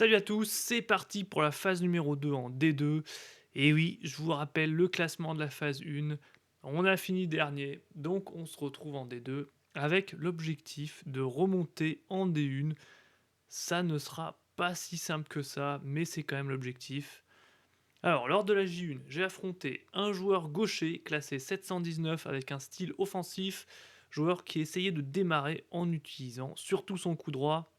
Salut à tous, c'est parti pour la phase numéro 2 en D2. Et oui, je vous rappelle le classement de la phase 1. On a fini dernier, donc on se retrouve en D2 avec l'objectif de remonter en D1. Ça ne sera pas si simple que ça, mais c'est quand même l'objectif. Alors, lors de la J1, j'ai affronté un joueur gaucher classé 719 avec un style offensif, joueur qui essayait de démarrer en utilisant surtout son coup droit,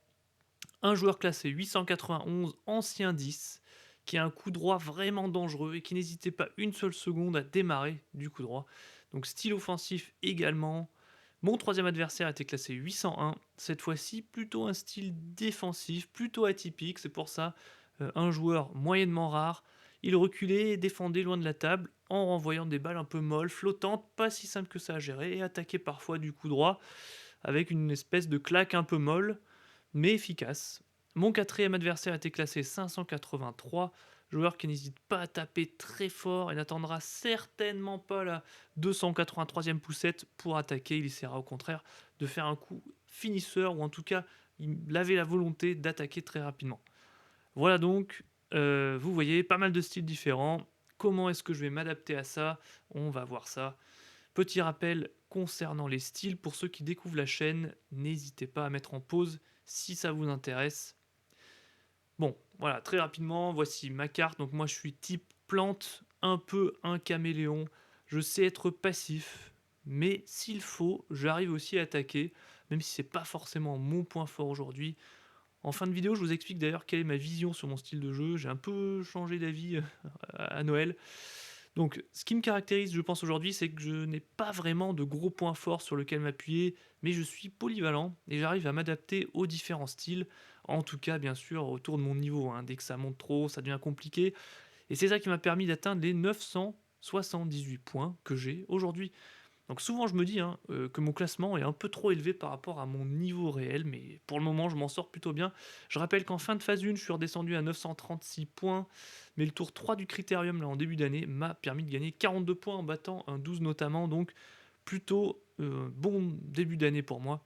un joueur classé 891, ancien 10, qui a un coup droit vraiment dangereux et qui n'hésitait pas une seule seconde à démarrer du coup droit. Donc style offensif également. Mon troisième adversaire était classé 801, cette fois-ci plutôt un style défensif, plutôt atypique, c'est pour ça un joueur moyennement rare. Il reculait et défendait loin de la table en renvoyant des balles un peu molles, flottantes, pas si simple que ça à gérer, et attaquait parfois du coup droit avec une espèce de claque un peu molle mais efficace. Mon quatrième adversaire était classé 583, joueur qui n'hésite pas à taper très fort et n'attendra certainement pas la 283e poussette pour attaquer. Il essaiera au contraire de faire un coup finisseur, ou en tout cas, il avait la volonté d'attaquer très rapidement. Voilà donc, vous voyez, pas mal de styles différents. Comment est-ce que je vais m'adapter à ça? On va voir ça. Petit rappel concernant les styles, pour ceux qui découvrent la chaîne, n'hésitez pas à mettre en pause si ça vous intéresse. Bon, voilà, très rapidement, voici ma carte. Donc moi je suis type plante, un peu un caméléon. Je sais être passif, mais s'il faut, j'arrive aussi à attaquer, même si c'est pas forcément mon point fort aujourd'hui. En fin de vidéo, je vous explique d'ailleurs quelle est ma vision sur mon style de jeu. J'ai un peu changé d'avis à Noël. Donc, ce qui me caractérise, je pense, aujourd'hui, c'est que je n'ai pas vraiment de gros points forts sur lesquels m'appuyer, mais je suis polyvalent et j'arrive à m'adapter aux différents styles. En tout cas, bien sûr, autour de mon niveau, hein. Dès que ça monte trop, ça devient compliqué. Et c'est ça qui m'a permis d'atteindre les 978 points que j'ai aujourd'hui. Donc souvent je me dis, hein, que mon classement est un peu trop élevé par rapport à mon niveau réel, mais pour le moment je m'en sors plutôt bien. Je rappelle qu'en fin de phase 1, je suis redescendu à 936 points, mais le tour 3 du critérium là en début d'année m'a permis de gagner 42 points en battant un 12 notamment, donc plutôt bon début d'année pour moi.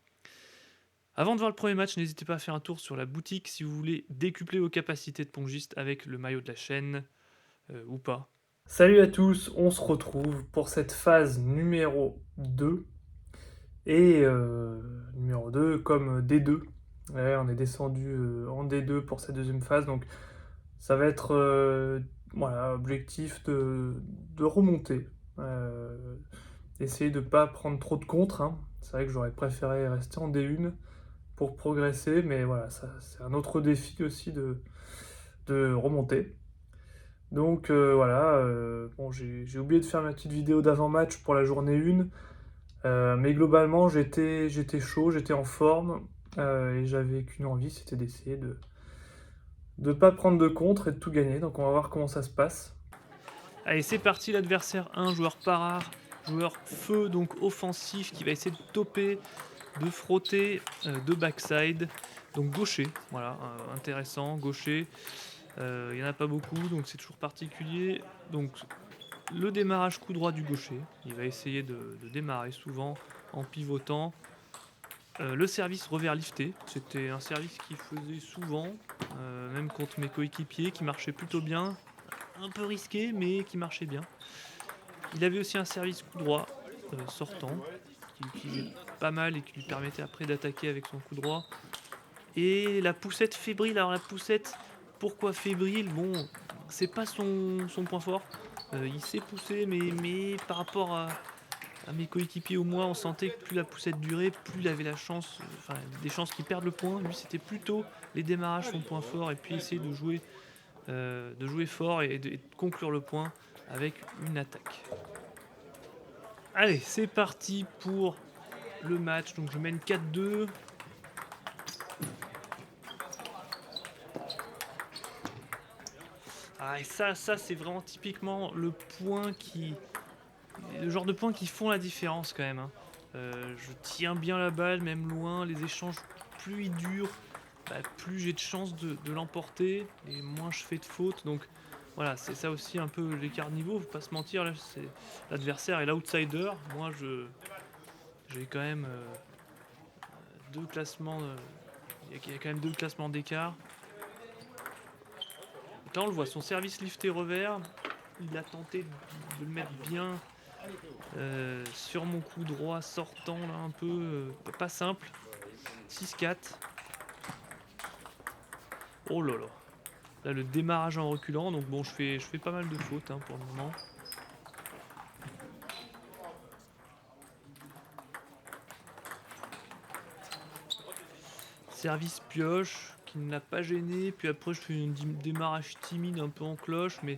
Avant de voir le premier match, n'hésitez pas à faire un tour sur la boutique si vous voulez décupler vos capacités de pongiste avec le maillot de la chaîne, ou pas. Salut à tous, on se retrouve pour cette phase numéro 2. Et numéro 2 comme D2. Ouais, on est descendu en D2 pour cette deuxième phase. Donc ça va être voilà, objectif de remonter. Euh, Essayer de ne pas prendre trop de contre, hein. C'est vrai que j'aurais préféré rester en D1 pour progresser. Mais voilà, c'est un autre défi aussi de remonter. Donc voilà, bon, j'ai oublié de faire ma petite vidéo d'avant-match pour la journée 1. Mais globalement, j'étais chaud, j'étais en forme, et j'avais qu'une envie, c'était d'essayer de ne pas prendre de contre et de tout gagner. Donc on va voir comment ça se passe. Allez, c'est parti, l'adversaire 1, joueur pas rare, joueur feu, donc offensif, qui va essayer de topper, de frotter, de backside. Donc gaucher, voilà, intéressant, gaucher. Il n'y en a pas beaucoup, donc c'est toujours particulier. Donc le démarrage coup droit du gaucher, il va essayer de démarrer souvent en pivotant. Le service revers lifté, c'était un service qu'il faisait souvent, même contre mes coéquipiers, qui marchait plutôt bien. Un peu risqué, mais qui marchait bien. Il avait aussi un service coup droit sortant, qu'il utilisait pas mal et qui lui permettait après d'attaquer avec son coup droit. Et la poussette fébrile, alors la poussette, pourquoi fébrile? Bon, c'est pas son point fort. Il sait pousser, mais par rapport à mes coéquipiers ou moi, on sentait que plus la poussette durait, plus il avait la chance, enfin des chances qu'il perde le point. Lui, c'était plutôt les démarrages son point fort, et puis essayer de jouer fort et de conclure le point avec une attaque. Allez, c'est parti pour le match. Donc je mène 4-2. Ah, et ça c'est vraiment typiquement le genre de points qui font la différence quand même, hein. Je tiens bien la balle, même loin. Les échanges, plus ils durent, bah, plus j'ai de chances de l'emporter et moins je fais de fautes. Donc voilà, c'est ça aussi un peu l'écart de niveau. Faut pas se mentir, là, l'adversaire est l'outsider. Moi, j'ai quand même deux classements. Il y a quand même deux classements d'écart. Donc là, on le voit, son service lifté revers, il a tenté de le mettre bien sur mon coup droit sortant, là, un peu pas simple. 6-4. Oh là là. Là, le démarrage en reculant, donc bon, je fais pas mal de fautes hein, pour le moment. Service pioche qui ne l'a pas gêné, puis après je fais un démarrage timide un peu en cloche, mais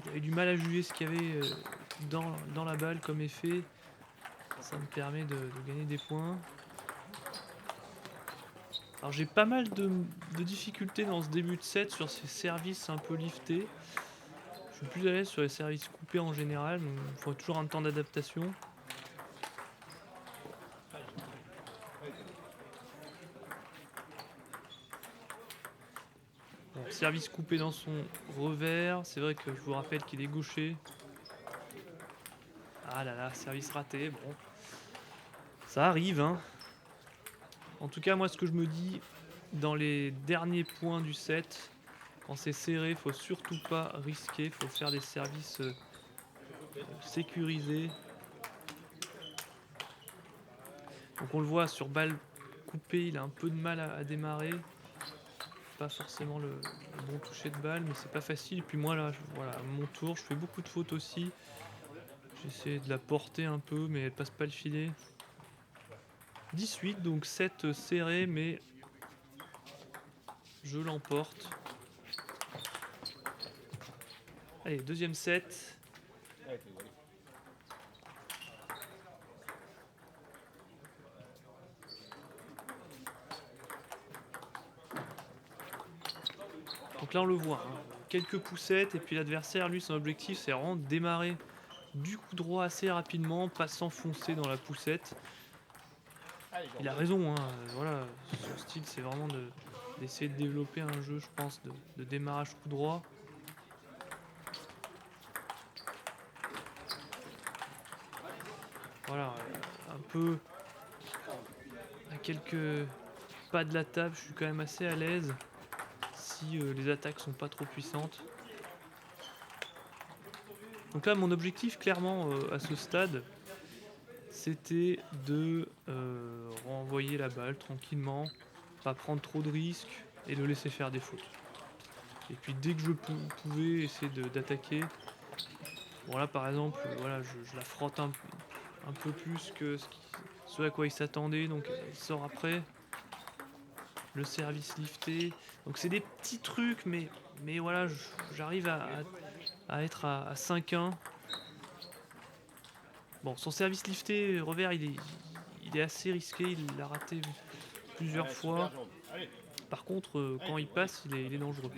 il avait du mal à juger ce qu'il y avait dans la balle comme effet. Ça me permet de gagner des points. Alors j'ai pas mal de difficultés dans ce début de set sur ces services un peu liftés. Je suis plus à l'aise sur les services coupés en général, donc il faut toujours un temps d'adaptation. Bon, service coupé dans son revers, c'est vrai que je vous rappelle qu'il est gaucher. Ah là là, service raté, bon. Ça arrive, hein. En tout cas, moi, ce que je me dis dans les derniers points du set, quand c'est serré, faut surtout pas risquer, faut faire des services sécurisés. Donc on le voit sur balle coupée, il a un peu de mal à démarrer. Pas forcément le bon toucher de balle, mais c'est pas facile. Et puis moi là, voilà, à mon tour, je fais beaucoup de fautes aussi. J'essaie de la porter un peu, mais elle passe pas le filet. 18, donc 7 serré, mais je l'emporte. Allez, deuxième set. Donc là on le voit, hein. Quelques poussettes et puis l'adversaire, lui, son objectif c'est vraiment de démarrer du coup droit assez rapidement, pas s'enfoncer dans la poussette. Il a raison, hein, voilà, son style c'est vraiment d'essayer de développer un jeu, je pense, de démarrage coup droit. Voilà, un peu à quelques pas de la table, je suis quand même assez à l'aise si les attaques sont pas trop puissantes. Donc là, mon objectif, clairement, à ce stade, c'était de renvoyer la balle tranquillement, pas prendre trop de risques et de laisser faire des fautes. Et puis dès que je pouvais essayer d'attaquer, voilà par exemple, voilà, je la frotte un peu plus que ce à quoi il s'attendait, donc il sort après. Le service lifté, donc c'est des petits trucs, mais voilà, j'arrive à être à 5-1. Bon, son service lifté revers, il est assez risqué, il l'a raté plusieurs fois. Par contre, quand il passe, il est dangereux.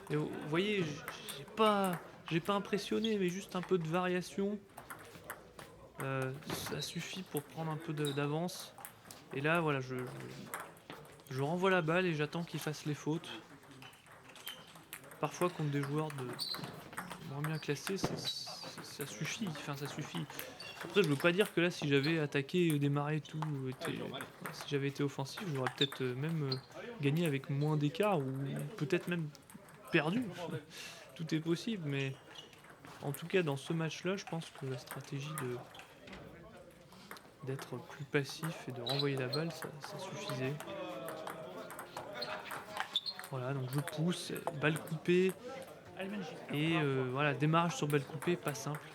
Et vous voyez, j'ai pas impressionné, mais juste un peu de variation, ça suffit pour prendre un peu d'avance. Et là, voilà, je renvoie la balle et j'attends qu'il fasse les fautes. Parfois, contre des joueurs moins bien classés, ça suffit. Enfin, ça suffit. Après, je veux pas dire que là, si j'avais attaqué, démarré tout, si j'avais été offensif, j'aurais peut-être même gagné avec moins d'écart ou peut-être même perdu. Tout est possible, mais en tout cas, dans ce match-là, je pense que la stratégie d'être plus passif et de renvoyer la balle, ça suffisait. Voilà, donc je pousse, balle coupée, et voilà, démarrage sur balle coupée, pas simple.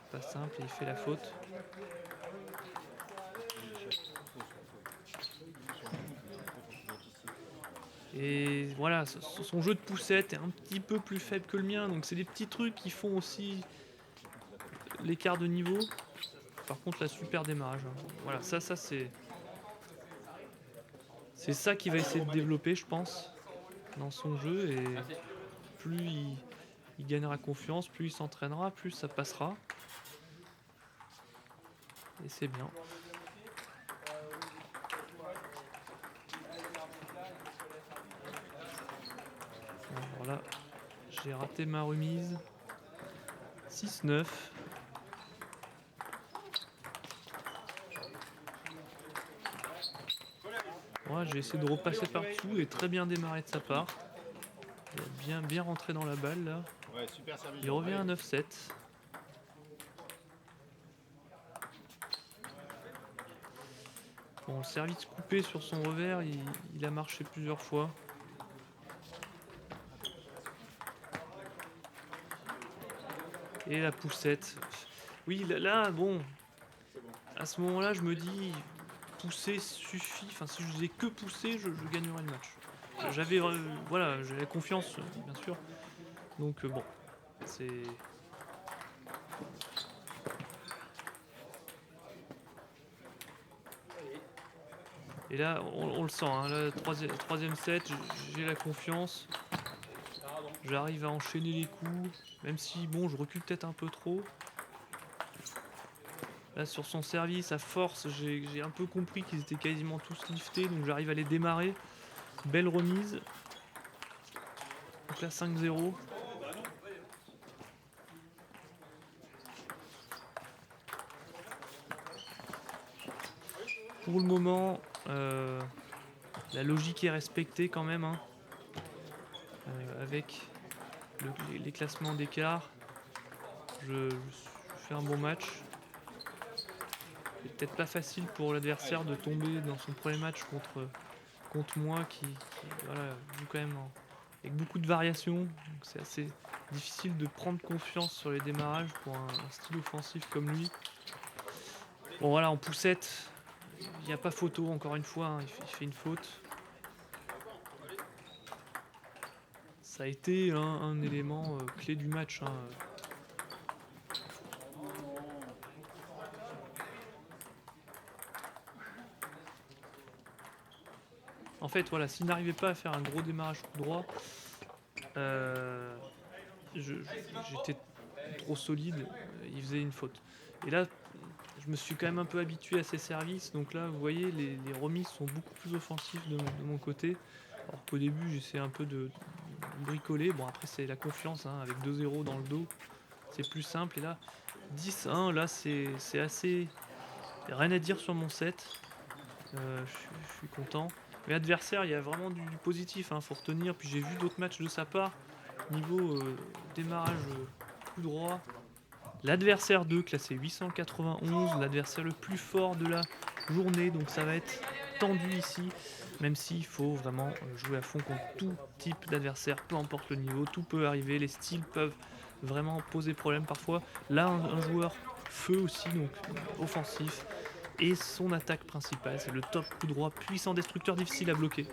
Pas simple, et il fait la faute. Et voilà, son jeu de poussette est un petit peu plus faible que le mien, donc c'est des petits trucs qui font aussi l'écart de niveau. Par contre, la super démarrage, hein. Voilà, ça c'est ça qu'il va essayer de développer, je pense, dans son jeu. Et plus il gagnera confiance, plus il s'entraînera, plus ça passera. Et c'est bien. Alors là, j'ai raté ma remise. 6-9. Ouais, j'ai essayé de repasser par-dessous et très bien démarré de sa part. Il a bien rentré dans la balle là. Ouais, super service, Il Jean. revient Allez. à 9-7. Bon, le service coupé sur son revers, il a marché plusieurs fois. Et la poussette. Oui, là, bon, à ce moment-là, je me dis, pousser suffit. Enfin, si je faisais que pousser, je gagnerais le match. J'avais, voilà, j'avais confiance, bien sûr. Donc bon, c'est. Et là, on le sent. Hein, là, troisième set, j'ai la confiance. J'arrive à enchaîner les coups, même si bon, je recule peut-être un peu trop. Là, sur son service, à force, j'ai un peu compris qu'ils étaient quasiment tous liftés, donc j'arrive à les démarrer. Belle remise. Donc là, 5-0. Pour le moment, la logique est respectée quand même, hein, avec les classements d'écart. Je fais un bon match. C'est peut-être pas facile pour l'adversaire de tomber dans son premier match contre moi qui voilà, joue quand même avec beaucoup de variations. Donc c'est assez difficile de prendre confiance sur les démarrages pour un style offensif comme lui. Bon voilà, en poussette, il n'y a pas photo encore une fois, hein, il fait une faute. Ça a été un élément clé du match. Hein. En fait, voilà, s'il n'arrivait pas à faire un gros démarrage coup droit, euh, j'étais trop solide, il faisait une faute. Et là, je me suis quand même un peu habitué à ces services, donc là, vous voyez, les remises sont beaucoup plus offensifs de mon côté. Alors qu'au début, j'essaie un peu de bricoler. Bon, après, c'est la confiance, hein, avec 2-0 dans le dos, c'est plus simple. Et là, 10-1, là, c'est assez. Rien à dire sur mon set. Je suis content. Mais l'adversaire, il y a vraiment du positif, hein, faut retenir. Puis j'ai vu d'autres matchs de sa part. Niveau démarrage coup droit. L'adversaire 2, classé 891, l'adversaire le plus fort de la journée. Donc ça va être tendu ici. Même s'il faut vraiment jouer à fond contre tout type d'adversaire, peu importe le niveau, tout peut arriver. Les styles peuvent vraiment poser problème parfois. Là, un joueur feu aussi, donc offensif. Et son attaque principale, c'est le top coup droit puissant destructeur difficile à bloquer.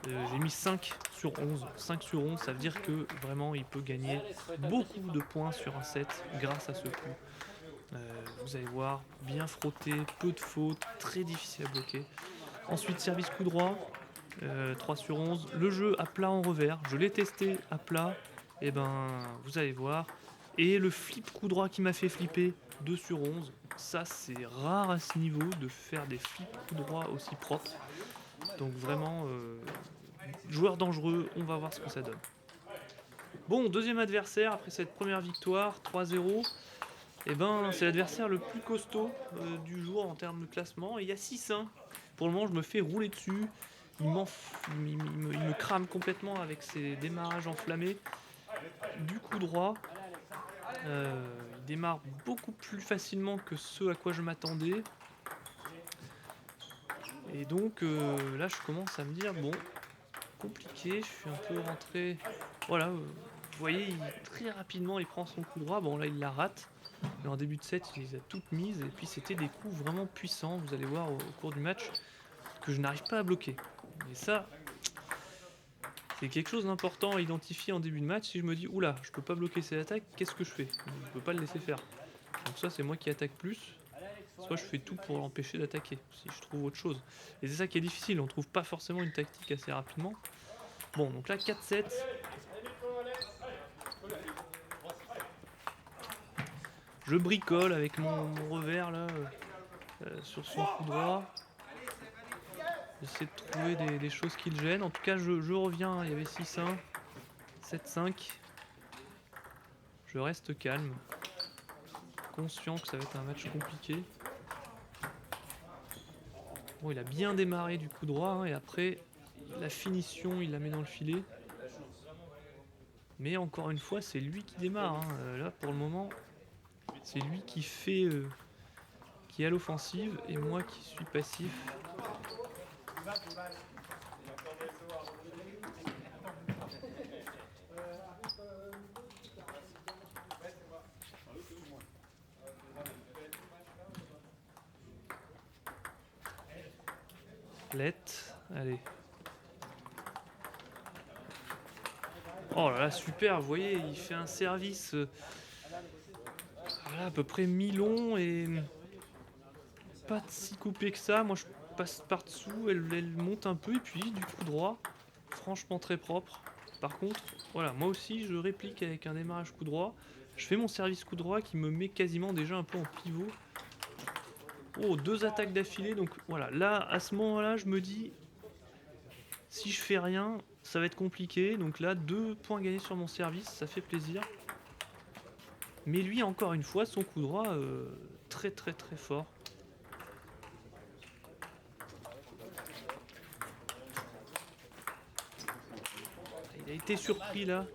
J'ai mis 5 sur 11. 5 sur 11, ça veut dire que vraiment il peut gagner beaucoup de points sur un set grâce à ce coup. Vous allez voir, bien frotté, peu de fautes, très difficile à bloquer. Ensuite, service coup droit, 3 sur 11. Le jeu à plat en revers, je l'ai testé à plat, et ben vous allez voir. Et le flip coup droit qui m'a fait flipper, 2 sur 11. Ça, c'est rare à ce niveau de faire des flips coup droit aussi propres. Donc vraiment, joueur dangereux, on va voir ce que ça donne. Bon, deuxième adversaire après cette première victoire, 3-0. Et ben, c'est l'adversaire le plus costaud du jour en termes de classement. Et il y a 6-1. Pour le moment, je me fais rouler dessus. Il me crame complètement avec ses démarrages enflammés. Du coup droit, il démarre beaucoup plus facilement que ce à quoi je m'attendais. Et donc là, je commence à me dire, bon, compliqué, je suis un peu rentré. Voilà, vous voyez, très rapidement, il prend son coup droit. Bon, là, il la rate. Mais en début de set, il les a toutes mises. Et puis, c'était des coups vraiment puissants, vous allez voir au cours du match, que je n'arrive pas à bloquer. Et ça, c'est quelque chose d'important à identifier en début de match. Si je me dis, oula, je peux pas bloquer cette attaque, qu'est-ce que je fais? Je peux pas le laisser faire. Donc, soit c'est moi qui attaque plus, soit je fais tout pour l'empêcher d'attaquer, si je trouve autre chose. Et c'est ça qui est difficile, on trouve pas forcément une tactique assez rapidement. Bon, donc là, 4-7. Je bricole avec mon revers là sur son coup droit. J'essaie de trouver des choses qui le gênent. En tout cas, je reviens. Il y avait 6-1, 7-5. Je reste calme, conscient que ça va être un match compliqué. Bon, il a bien démarré du coup droit, hein, et après, la finition, il la met dans le filet. Mais encore une fois, c'est lui qui démarre, hein. Là, pour le moment, c'est lui qui fait, qui est à l'offensive, et moi qui suis passif. Let, allez. Oh là là, super, vous voyez, il fait un service voilà, à peu près mi-long et pas si coupé que ça. Moi, je passe par-dessous, elle monte un peu, et puis du coup droit, franchement très propre. Par contre, voilà, moi aussi, je réplique avec un démarrage coup droit. Je fais mon service coup droit qui me met quasiment déjà un peu en pivot. Oh, 2 attaques d'affilée, donc voilà, là, à ce moment-là, je me dis, si je fais rien, ça va être compliqué. Donc là, 2 points gagnés sur mon service, ça fait plaisir. Mais lui, encore une fois, son coup droit, très très très fort. Il a été surpris là,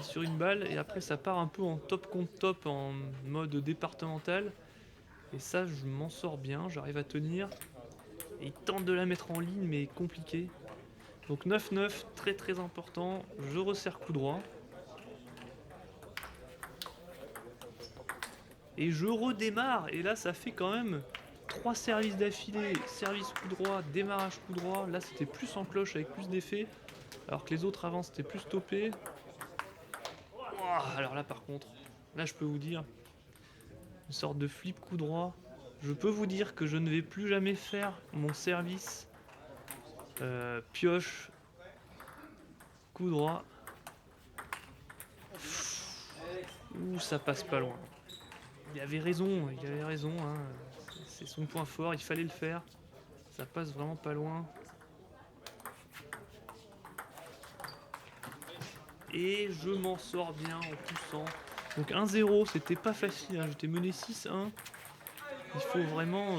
sur une balle, et après ça part un peu en top contre top, en mode départemental. Et ça, je m'en sors bien, j'arrive à tenir. Et il tente de la mettre en ligne, mais compliqué. Donc 9-9, très très important. Je resserre coup droit. Et je redémarre. Et là, ça fait quand même 3 services d'affilée. Service coup droit, démarrage coup droit. Là, c'était plus en cloche avec plus d'effet. Alors que les autres avant, c'était plus stoppé. Ouah, alors là, par contre, là, je peux vous dire, une sorte de flip coup droit. Je peux vous dire que je ne vais plus jamais faire mon service pioche coup droit. Ouh, ça passe pas loin. Il avait raison, hein. C'est son point fort, il fallait le faire. Ça passe vraiment pas loin. Et je m'en sors bien en poussant. Donc 1-0, c'était pas facile, hein. J'étais mené 6-1. Il faut vraiment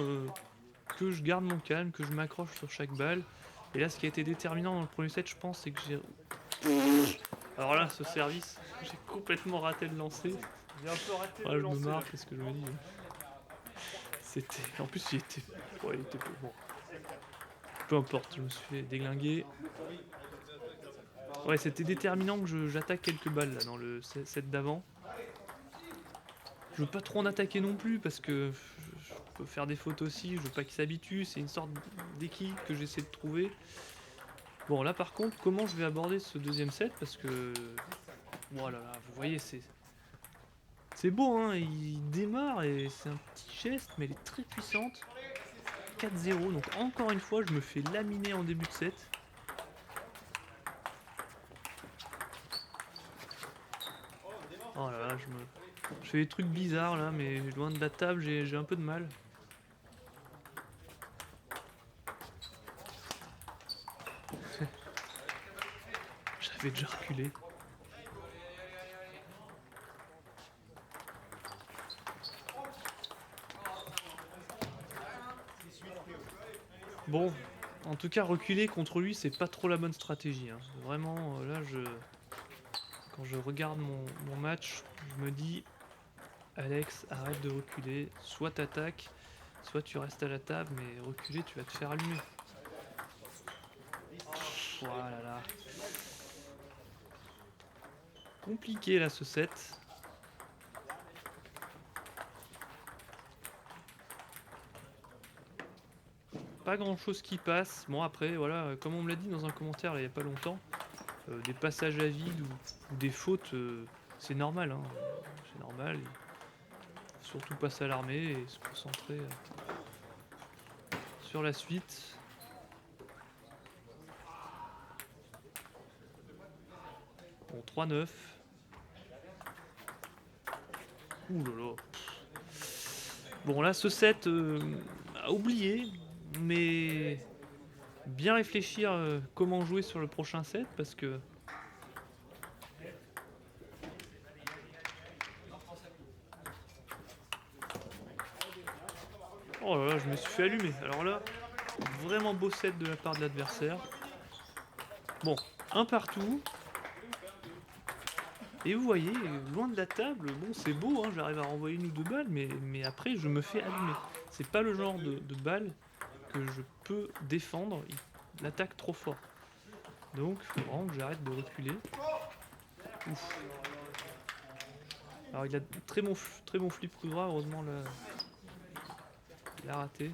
que je garde mon calme, que je m'accroche sur chaque balle. Et là, ce qui a été déterminant dans le premier set, je pense, c'est que j'ai... Alors là, ce service, j'ai complètement raté le lancer. J'ai un peu raté Ah, le je me lancer marre, là. qu'est-ce que je me dis. C'était... En plus, il était... Ouais, il était bon. Peu importe, je me suis fait déglinguer. Ouais, c'était déterminant que j'attaque quelques balles là, dans le set d'avant. Je veux pas trop en attaquer non plus parce que je peux faire des fautes aussi, je veux pas qu'il s'habitue, c'est une sorte d'équipe que j'essaie de trouver. Bon là par contre, comment je vais aborder ce deuxième set, parce que... Voilà, vous voyez, c'est beau, hein, il démarre et c'est un petit geste, mais elle est très puissante. 4-0, donc encore une fois, je me fais laminer en début de set. Oh là là, je fais des trucs bizarres là, mais loin de la table, j'ai un peu de mal. J'avais déjà reculé. Bon, en tout cas, reculer contre lui, c'est pas trop la bonne stratégie, hein. Vraiment, là, quand je regarde mon match, je me dis, Alex, arrête de reculer. Soit t'attaques, soit tu restes à la table, mais reculer, tu vas te faire allumer. Voilà là. Compliqué là ce set. Pas grand chose qui passe. Bon après, voilà, comme on me l'a dit dans un commentaire là, il n'y a pas longtemps, des passages à vide ou des fautes, c'est normal, hein. C'est normal. Il faut surtout pas s'alarmer et se concentrer sur la suite. Bon, 3-9. Ouh là là. Bon là, ce set, à oublier, mais bien réfléchir comment jouer sur le prochain set, parce que... Oh là là, je me suis fait allumer. Alors là, Vraiment beau set de la part de l'adversaire. Bon, un partout. Et vous voyez, loin de la table, bon c'est beau, hein, j'arrive à renvoyer une ou deux balles, mais après je me fais allumer. C'est pas le genre de balle que je peux défendre, il attaque trop fort. Donc il faut vraiment que j'arrête de reculer. Ouf. Alors il a très bon flip coup droit, heureusement là, il a raté.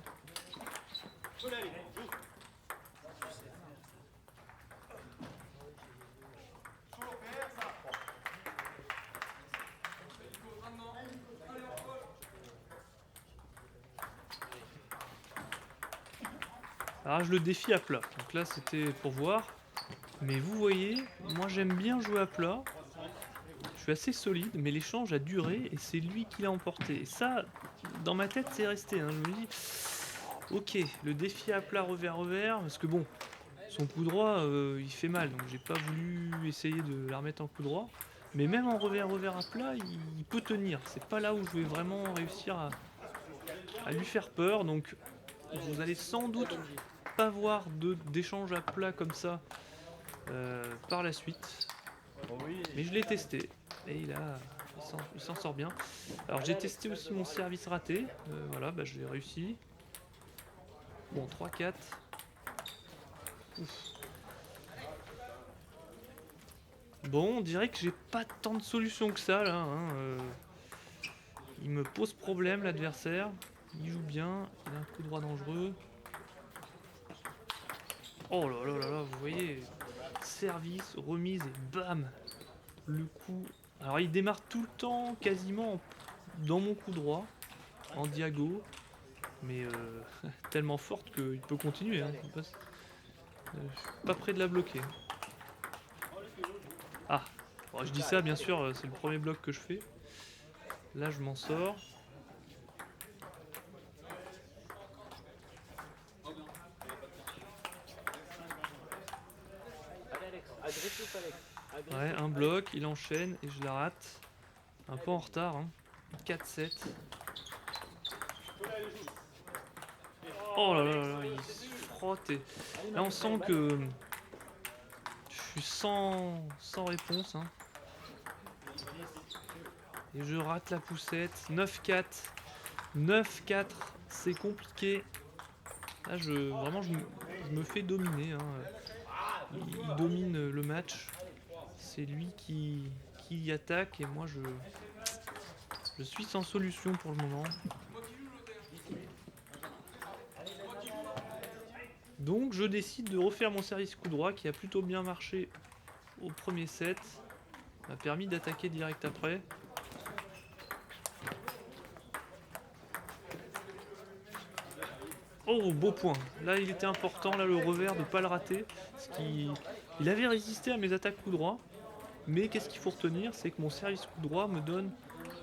Alors je le défie à plat, donc là c'était pour voir. Mais vous voyez, moi j'aime bien jouer à plat. Je suis assez solide, mais l'échange a duré et c'est lui qui l'a emporté. Et ça, dans ma tête, c'est resté. Hein. Je me dis, ok, le défi à plat revers, parce que bon, son coup droit, il fait mal, donc j'ai pas voulu essayer de la remettre en coup droit. Mais même en revers à plat, il peut tenir. C'est pas là où je vais vraiment réussir à lui faire peur. Donc vous allez sans doute pas voir d'échange à plat comme ça par la suite. Mais je l'ai testé et il s'en sort bien. Alors j'ai testé aussi mon service raté. Voilà, bah, je l'ai réussi. Bon, 3-4. Ouf. Bon, on dirait que j'ai pas tant de solutions que ça là. Hein, il me pose problème l'adversaire. Il joue bien, il a un coup droit dangereux. Oh là là là là, vous voyez, service, remise et bam, le coup. Alors il démarre tout le temps quasiment dans mon coup droit, en diago, mais tellement forte qu'il peut continuer. Hein. Je suis pas près de la bloquer. Ah, bon, je dis ça bien sûr, c'est le premier bloc que je fais. Là je m'en sors. Ouais, un bloc, il enchaîne et je la rate. Un peu en retard, hein. 4-7. Oh là là là, il se frotte et là on sent que je suis sans réponse. Hein. Et je rate la poussette. 9-4. 9-4, c'est compliqué. Là vraiment je me fais dominer. Hein. Il domine le match. C'est lui qui attaque et moi je suis sans solution pour le moment. Donc je décide de refaire mon service coup droit qui a plutôt bien marché au premier set. M'a permis d'attaquer direct après. Oh, beau point. Là, il était important, là, le revers, de ne pas le rater. Il avait résisté à mes attaques coup droit. Mais qu'est-ce qu'il faut retenir, c'est que mon service coup droit me donne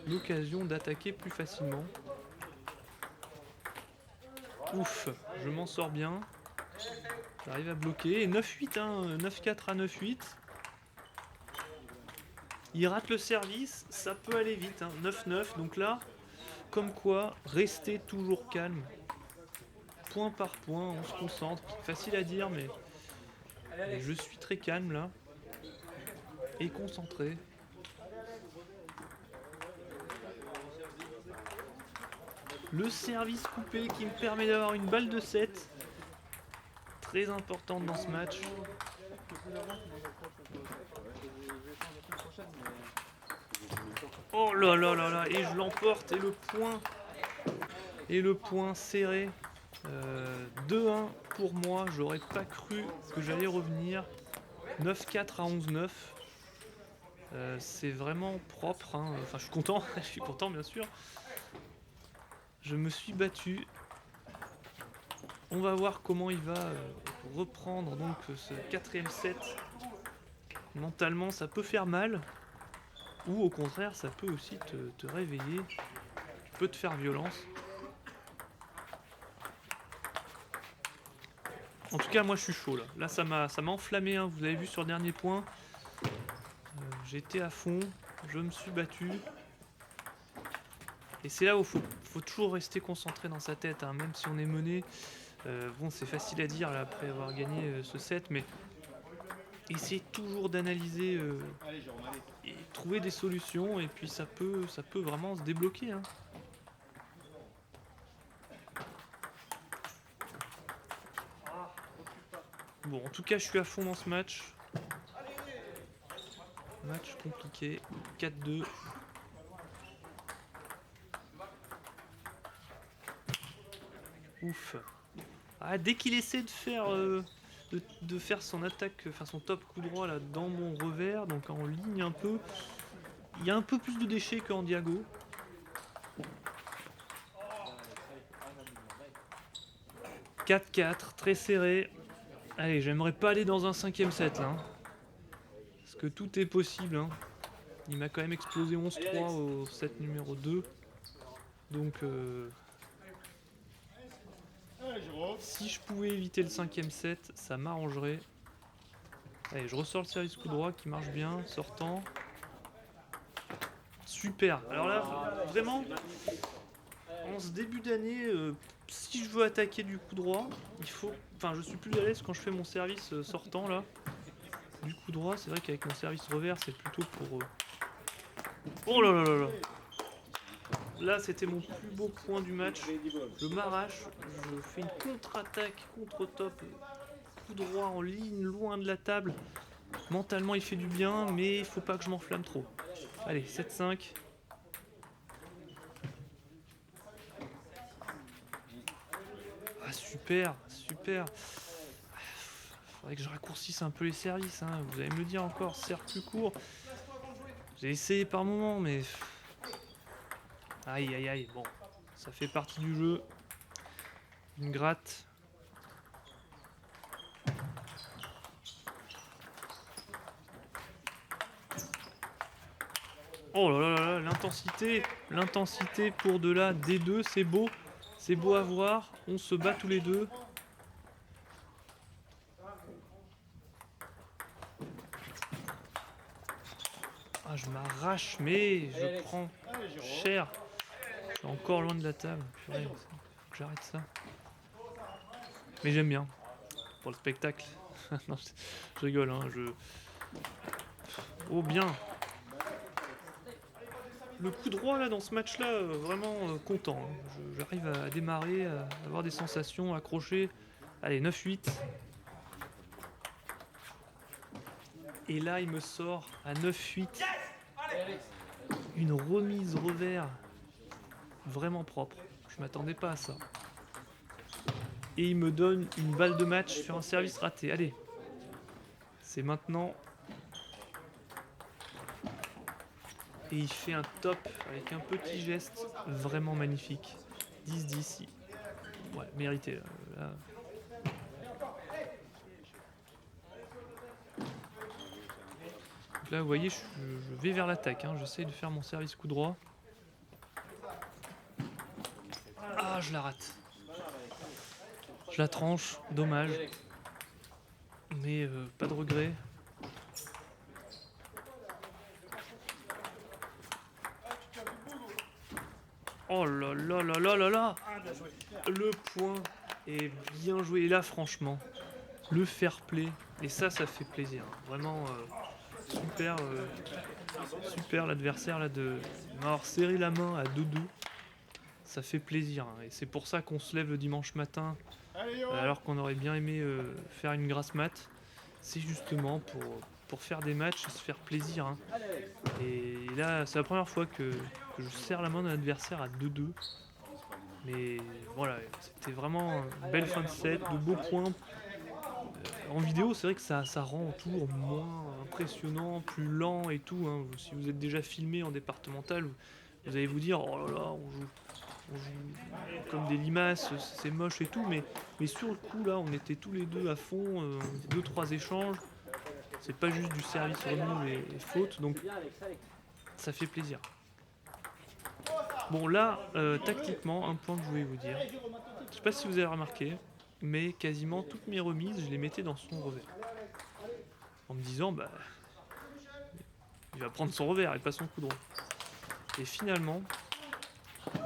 l'occasion d'attaquer plus facilement. Ouf, je m'en sors bien. J'arrive à bloquer. Et 9-8, hein, 9-4 à 9-8. Il rate le service, ça peut aller vite. Hein, 9-9, donc là, comme quoi, restez toujours calme. Point par point, on se concentre. Facile à dire, mais je suis très calme là. Et concentré. Le service coupé qui me permet d'avoir une balle de 7. Très importante dans ce match. Oh là là là là, et je l'emporte, et le point serré. 2-1 pour moi, j'aurais pas cru que j'allais revenir. 9-4 à 11-9. C'est vraiment propre. Hein. Enfin, je suis content, je suis content bien sûr. Je me suis battu. On va voir comment il va reprendre donc ce quatrième set. Mentalement, ça peut faire mal. Ou au contraire, ça peut aussi te réveiller. Tu peux te faire violence. En tout cas, moi je suis chaud là. Là, ça m'a enflammé. Hein. Vous avez vu sur le dernier point. J'étais à fond. Je me suis battu. Et c'est là où il faut toujours rester concentré dans sa tête. Hein. Même si on est mené, Bon, c'est facile à dire là, après avoir gagné ce set, mais essayez toujours d'analyser et trouver des solutions, et puis ça peut vraiment se débloquer, hein. Bon, en tout cas, je suis à fond dans ce match. Match compliqué. 4-2. Ouf. Ah, dès qu'il essaie de faire, de faire son attaque, enfin son top coup droit là dans mon revers, donc en ligne un peu, il y a un peu plus de déchets qu'en diago. 4-4, très serré. Allez, j'aimerais pas aller dans un 5ème set là, hein. Parce que tout est possible, hein. Il m'a quand même explosé 11-3 au set numéro 2. Donc si je pouvais éviter le 5ème set, ça m'arrangerait. Allez, je ressors le service coup droit qui marche bien, sortant. Super. Alors là, vraiment, en ce début d'année, si je veux attaquer du coup droit, il faut... Enfin, je suis plus à l'aise quand je fais mon service sortant, là. Du coup droit, c'est vrai qu'avec mon service revers, c'est plutôt pour... Oh là là là là. Là, c'était mon plus beau point du match. Je m'arrache, je fais une contre-attaque, contre-top, coup droit en ligne, loin de la table. Mentalement, il fait du bien, mais il faut pas que je m'enflamme trop. Allez, 7-5. Ah, super, super. Faudrait que je raccourcisse un peu les services, hein. Vous allez me le dire encore, serre plus court. J'ai essayé par moment, mais... Aïe, aïe, aïe, bon. Ça fait partie du jeu. Une gratte. Oh là là là, l'intensité pour de la D2, c'est beau à voir, on se bat tous les deux. Ah, je m'arrache, mais je prends cher. Je suis encore loin de la table. Purée, faut que j'arrête ça. Mais j'aime bien, pour le spectacle. Non, je rigole, hein, Oh bien. Le coup droit là dans ce match là, vraiment content, hein. J'arrive à démarrer, à avoir des sensations, accrocher. Allez, 9-8. Et là il me sort à 9-8 une remise revers vraiment propre. Je m'attendais pas à ça. Et il me donne une balle de match sur un service raté. Allez, c'est maintenant. Et il fait un top avec un petit geste vraiment magnifique. 10-10. Ouais, mérité. Là. Donc là, vous voyez, je vais vers l'attaque, hein. J'essaye de faire mon service coup droit. Ah, je la rate. Je la tranche, dommage. Mais pas de regret. Oh là là là là là là. Le point est bien joué. Et là, franchement, le fair play. Et ça fait plaisir. Vraiment super, super l'adversaire là de m'avoir serré la main à 2-2. Ça fait plaisir, hein. Et c'est pour ça qu'on se lève le dimanche matin alors qu'on aurait bien aimé faire une grasse mat. C'est justement pour faire des matchs et se faire plaisir, hein. Et là, c'est la première fois que je serre la main d'un adversaire à 2-2. Mais voilà, c'était vraiment une belle fin de set, de beaux points. En vidéo, c'est vrai que ça rend tout moins impressionnant, plus lent et tout, hein. Si vous êtes déjà filmé en départemental, vous allez vous dire oh là là, on joue comme des limaces, c'est moche et tout, mais sur le coup là, on était tous les deux à fond, 2-3 échanges. C'est pas juste du service remis et faute, donc ça fait plaisir. Bon là, tactiquement, un point que je voulais vous dire. Je sais pas si vous avez remarqué, mais quasiment toutes mes remises, je les mettais dans son revers. En me disant, bah, il va prendre son revers et pas son coup droit. Et finalement,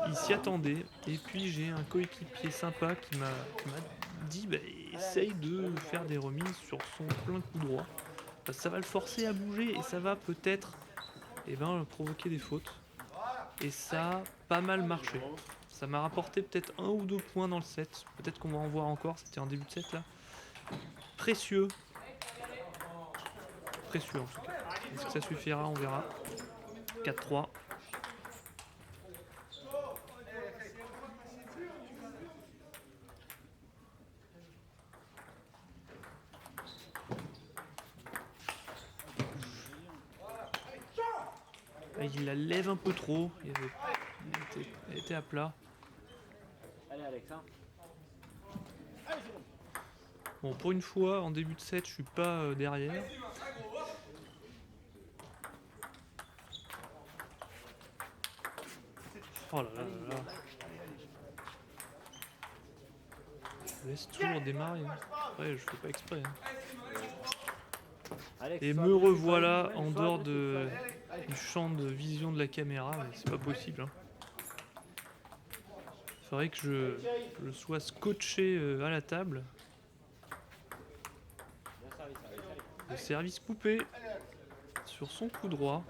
Il s'y attendait. Et puis j'ai un coéquipier sympa qui m'a dit bah, essaye de faire des remises sur son plein coup droit. Parce que ça va le forcer à bouger et ça va peut-être provoquer des fautes. Et ça a pas mal marché. Ça m'a rapporté peut-être 1 ou 2 points dans le set. Peut-être qu'on va en voir encore. C'était en début de set là. Précieux. Précieux en tout cas. Est-ce que ça suffira? On verra. 4-3. Il la lève un peu trop. Elle était à plat. Allez Alex, hein. Bon, pour une fois, en début de set, je suis pas derrière. Oh là là là là. Je laisse toujours démarrer. Hein. Ouais, je fais pas exprès. Hein. Alex, Et me revoilà en dehors du champ de vision de la caméra, mais c'est pas possible. Hein. Faudrait que je sois scotché à la table. Le service coupé sur son coup droit.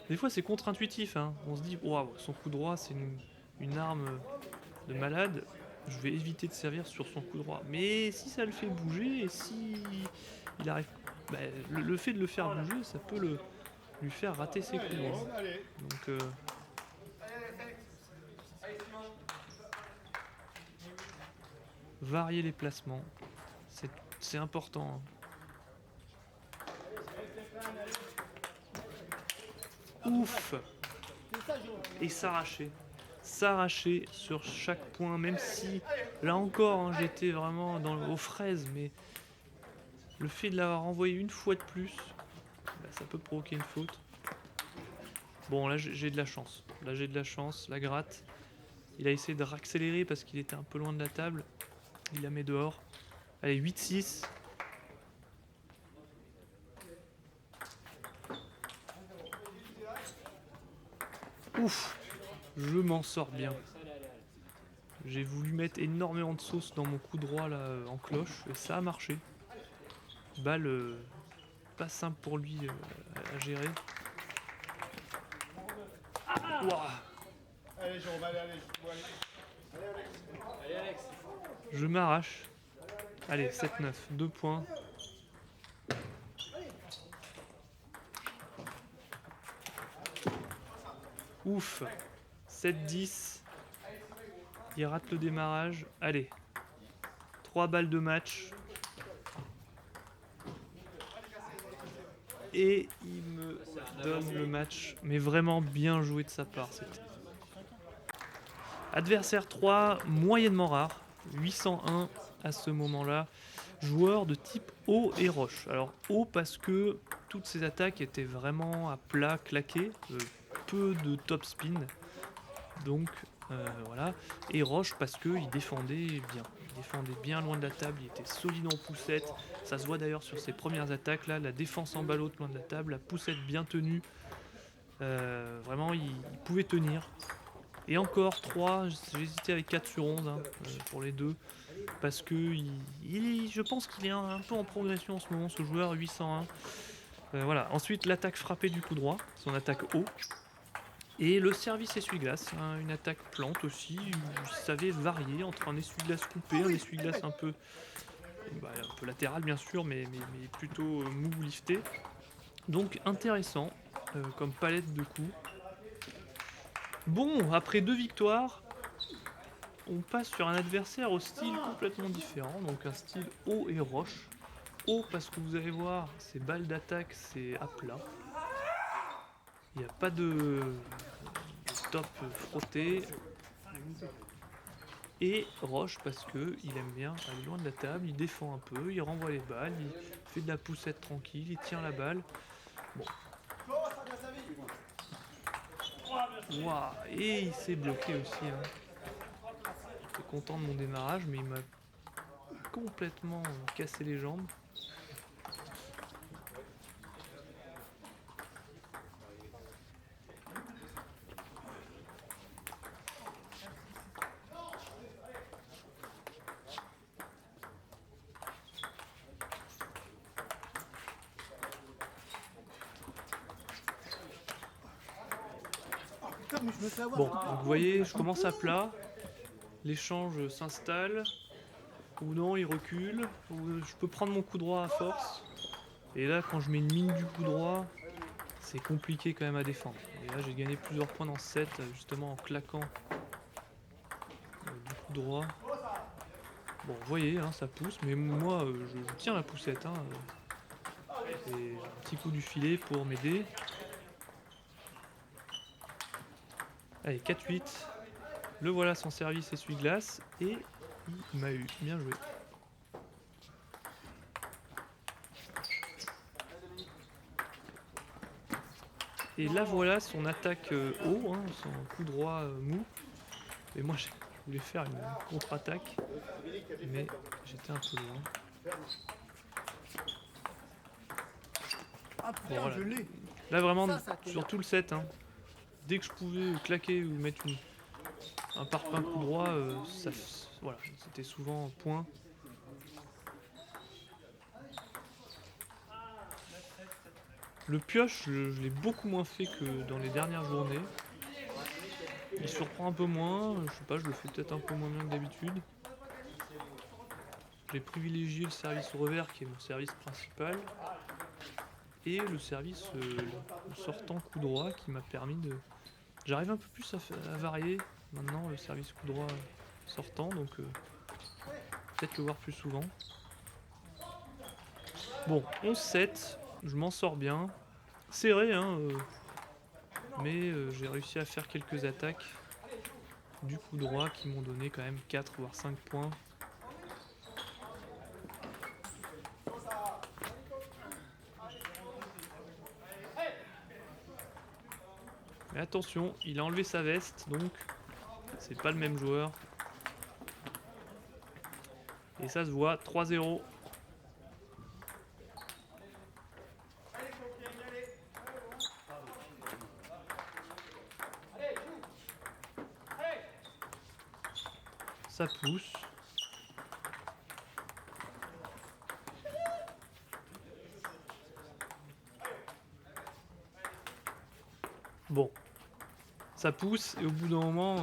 Des fois c'est contre-intuitif, hein. On se dit waouh, son coup droit c'est une arme de malade. Je vais éviter de servir sur son coup droit. Mais si ça le fait bouger et si il arrive, bah, le fait de le faire bouger, ça peut lui faire rater ses coups droits. Donc varier les placements, c'est important. Hein. Ouf! Et s'arracher sur chaque point, même si là encore hein, j'étais vraiment aux fraises, mais le fait de l'avoir envoyé une fois de plus, bah, ça peut provoquer une faute. Bon là j'ai de la chance, la gratte. Il a essayé de raccélérer parce qu'il était un peu loin de la table. Il la met dehors. Allez, 8-6. Ouf, je m'en sors bien. J'ai voulu mettre énormément de sauce dans mon coup droit là en cloche et ça a marché. Balle pas simple pour lui à gérer. Ouah. Allez Jérôme, allez. Allez Alex. Je m'arrache. Allez, 7-9, 2 points. Ouf, 7-10. Il rate le démarrage. Allez, 3 balles de match. Et il me donne le match. Mais vraiment bien joué de sa part. Adversaire 3, moyennement rare. 801 à ce moment-là. Joueur de type haut et roche. Alors haut parce que toutes ses attaques étaient vraiment à plat, claqué. Peu de top spin. Donc voilà. Et roche parce qu'il défendait bien. Il défendait bien loin de la table. Il était solide en poussette. Ça se voit d'ailleurs sur ses premières attaques. Là, la défense en ballot loin de la table. La poussette bien tenue. Vraiment, il pouvait tenir. Et encore 3, j'ai hésité avec 4 sur 11 hein, pour les deux. Parce que je pense qu'il est un peu en progression en ce moment, ce joueur 801. Voilà. Ensuite, l'attaque frappée du coup droit, son attaque haut. Et le service essuie-glace, hein, une attaque plante aussi. Il savait varier entre un essuie-glace coupé, un essuie-glace un peu latéral bien sûr, mais plutôt mou lifté. Donc intéressant comme palette de coups. Bon, après 2 victoires, on passe sur un adversaire au style complètement différent, donc un style haut et roche. Haut parce que vous allez voir, ces balles d'attaque, c'est à plat. Il n'y a pas de top frotté. Et roche parce que il aime bien aller loin de la table, il défend un peu, il renvoie les balles, il fait de la poussette tranquille, il tient la balle. Bon. Waouh, et il s'est bloqué aussi. Hein. J'étais content de mon démarrage, mais il m'a complètement cassé les jambes. mais je me fais avoir. Bon, donc vous voyez, je commence à plat. L'échange s'installe. Ou non, il recule. Ou je peux prendre mon coup droit à force. Et là, quand je mets une mine du coup droit, c'est compliqué quand même à défendre. Et là, j'ai gagné plusieurs points dans ce set, justement en claquant du coup droit. Bon, vous voyez, hein, ça pousse, mais moi, je tiens la poussette. Hein, et un petit coup du filet pour m'aider. Allez, 4-8. Le voilà, son service essuie-glace. Et il m'a eu. Bien joué. Et là voilà son attaque haut, hein, son coup droit mou. Et moi je voulais faire une contre-attaque, mais j'étais un peu loin. Ah Bon, putain, voilà. je l'ai. Là vraiment, Ça sur tout le set, hein, dès que je pouvais claquer ou mettre un parpaing coup droit, voilà, c'était souvent point. Le pioche, je l'ai beaucoup moins fait que dans les dernières journées. Il surprend un peu moins, je sais pas, je le fais peut-être un peu moins bien que d'habitude. J'ai privilégié le service au revers qui est mon service principal et le service sortant coup droit qui m'a permis de... J'arrive un peu plus à varier maintenant le service coup droit sortant, donc peut-être le voir plus souvent. Bon, 11-7, je m'en sors bien. Serré, hein, mais j'ai réussi à faire quelques attaques du coup droit qui m'ont donné quand même 4 voire 5 points. Mais attention, il a enlevé sa veste, donc c'est pas le même joueur. Et ça se voit, 3-0. Ça pousse. Bon, ça pousse et au bout d'un moment,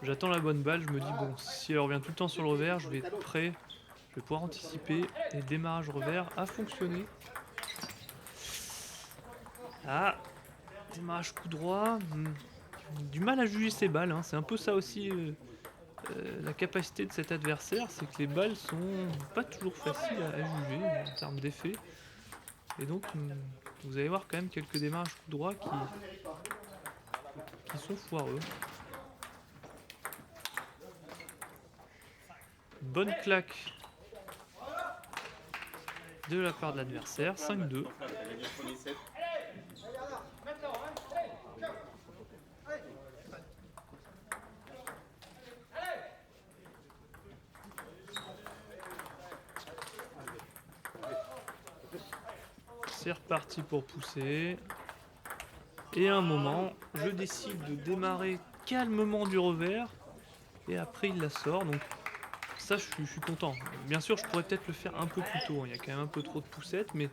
j'attends la bonne balle. Je me dis, bon, si elle revient tout le temps sur le revers, je vais être prêt. Je vais pouvoir anticiper. Et le démarrage revers a fonctionné. Ah, démarrage coup droit. Du mal à juger ses balles. Hein. C'est un peu ça aussi la capacité de cet adversaire. C'est que les balles sont pas toujours faciles à juger en termes d'effet. Et donc, vous allez voir quand même quelques démarrages coup droit qui sont foireux. Bonne claque de la part de l'adversaire, 5-2. C'est reparti pour pousser. Et à un moment, je décide de démarrer calmement du revers. Et après, il la sort. Donc ça, je suis content. Bien sûr, je pourrais peut-être le faire un peu plus tôt. Hein. Il y a quand même un peu trop de poussettes. Mais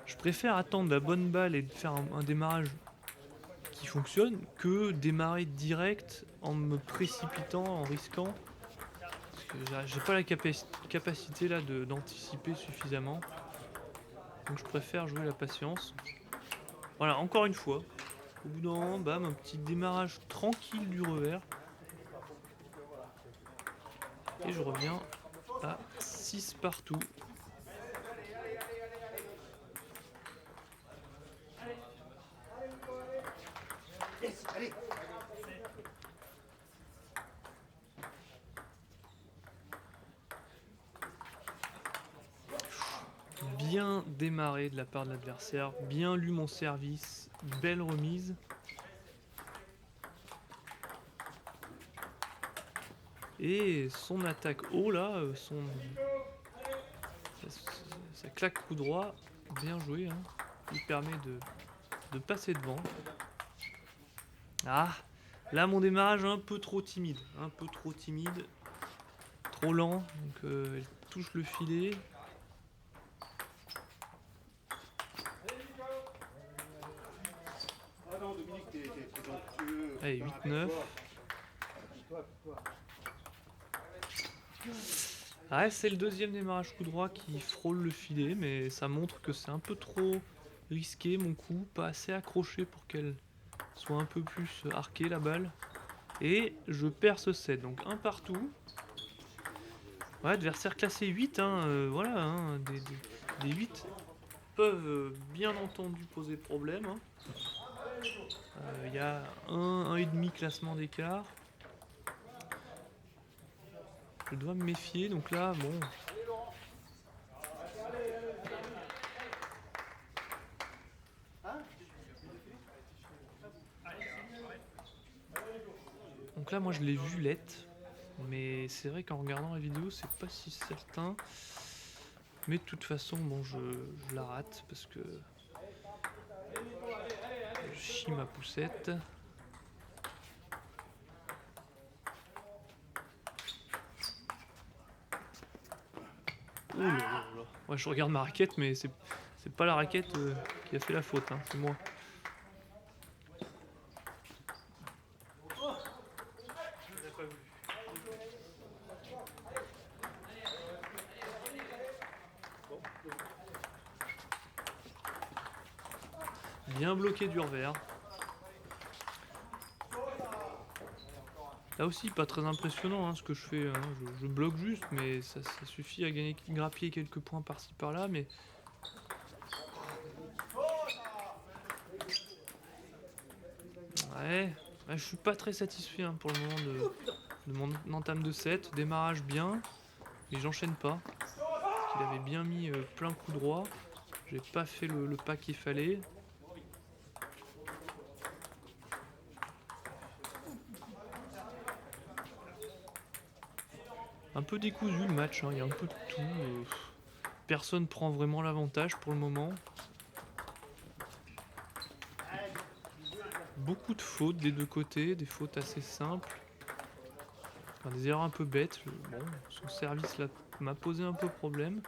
je préfère attendre la bonne balle et faire un démarrage qui fonctionne que démarrer direct en me précipitant, en risquant. Parce que j'ai pas la capacité là d'anticiper suffisamment. Donc je préfère jouer la patience. Voilà, encore une fois. Au bout d'un moment, bam, un petit démarrage tranquille du revers. Et je reviens à 6 partout. Allez. Bien démarré de la part de l'adversaire, bien lu mon service, belle remise. Et son attaque haut là, sa claque coup droit, bien joué, hein. Il permet de passer devant. Ah, là mon démarrage un peu trop timide, trop lent, donc elle touche le filet. Ah non, Dominique, t'es gentil. Allez, 8-9. Ouais, c'est le deuxième démarrage coup droit qui frôle le filet, mais ça montre que c'est un peu trop risqué mon coup, pas assez accroché pour qu'elle soit un peu plus arquée la balle. Et je perds ce set, donc un partout. Ouais, adversaire classé 8, hein, voilà, hein, des 8 peuvent bien entendu poser problème. Hein. Il y a un et demi classement d'écart. Je dois me méfier, donc là, bon. Donc là, moi, je l'ai vu l'être, mais c'est vrai qu'en regardant la vidéo, c'est pas si certain. Mais de toute façon, bon, je la rate parce que je chie ma poussette. Ouh là là là. Ouais, je regarde ma raquette, mais c'est pas la raquette qui a fait la faute, hein, c'est moi. Bien bloqué du revers. Là aussi, pas très impressionnant hein, ce que je fais. Hein. Je bloque juste, mais ça suffit à gagner, grappiller quelques points par-ci par-là. Mais ouais, je suis pas très satisfait hein, pour le moment de mon entame de set. Démarrage bien, mais j'enchaîne pas. Parce qu'il avait bien mis plein coup droit. J'ai pas fait le pas qu'il fallait. Un peu décousu le match, hein. Il y a un peu de tout. Personne prend vraiment l'avantage pour le moment. Beaucoup de fautes des deux côtés, des fautes assez simples. Enfin, des erreurs un peu bêtes. Bon, son service là m'a posé un peu problème.